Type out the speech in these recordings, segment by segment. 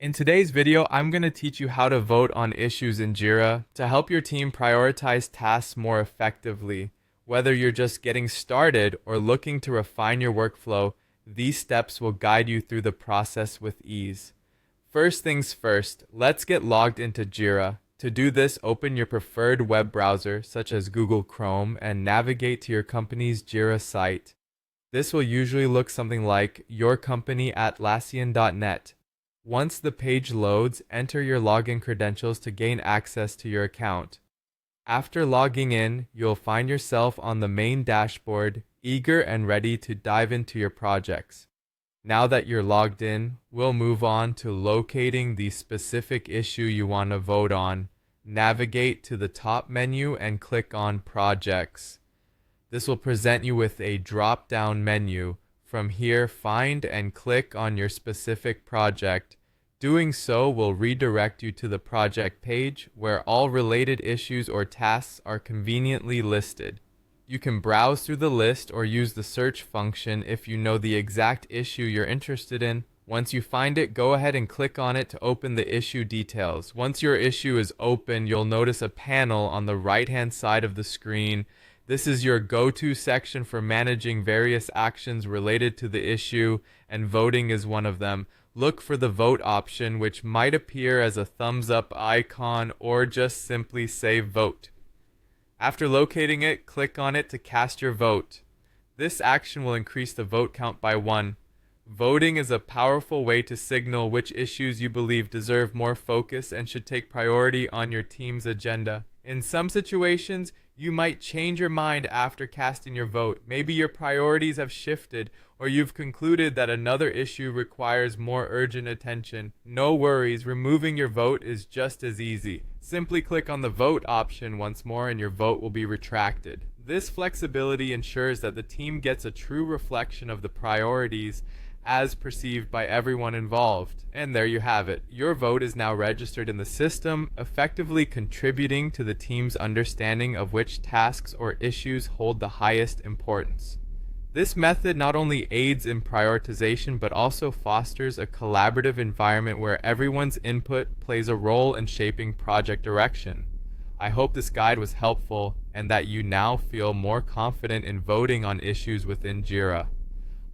In today's video, I'm going to teach you how to vote on issues in Jira to help your team prioritize tasks more effectively. Whether you're just getting started or looking to refine your workflow, these steps will guide you through the process with ease. First things first, let's get logged into Jira. To do this, open your preferred web browser, such as Google Chrome, and navigate to your company's Jira site. This will usually look something like yourcompanyatlassian.net. Once the page loads, enter your login credentials to gain access to your account. After logging in, you'll find yourself on the main dashboard, eager and ready to dive into your projects. Now that you're logged in, we'll move on to locating the specific issue you want to vote on. Navigate to the top menu and click on Projects. This will present you with a drop-down menu. From here, find and click on your specific project. Doing so will redirect you to the project page where all related issues or tasks are conveniently listed. You can browse through the list or use the search function if you know the exact issue you're interested in. Once you find it, go ahead and click on it to open the issue details. Once your issue is open, you'll notice a panel on the right-hand side of the screen. This is your go-to section for managing various actions related to the issue, and voting is one of them. Look for the vote option, which might appear as a thumbs up icon or just simply say vote. After locating it, click on it to cast your vote. This action will increase the vote count by 1. Voting is a powerful way to signal which issues you believe deserve more focus and should take priority on your team's agenda. In some situations, you might change your mind after casting your vote. Maybe your priorities have shifted, or you've concluded that another issue requires more urgent attention. No worries, removing your vote is just as easy. Simply click on the vote option once more and your vote will be retracted. This flexibility ensures that the team gets a true reflection of the priorities as perceived by everyone involved. And there you have it. Your vote is now registered in the system, effectively contributing to the team's understanding of which tasks or issues hold the highest importance. This method not only aids in prioritization but also fosters a collaborative environment where everyone's input plays a role in shaping project direction. I hope this guide was helpful and that you now feel more confident in voting on issues within Jira.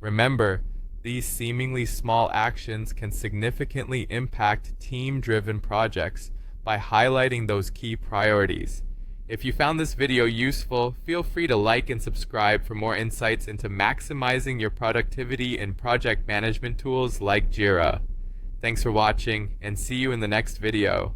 Remember, these seemingly small actions can significantly impact team-driven projects by highlighting those key priorities. If you found this video useful, feel free to like and subscribe for more insights into maximizing your productivity in project management tools like Jira. Thanks for watching, and see you in the next video.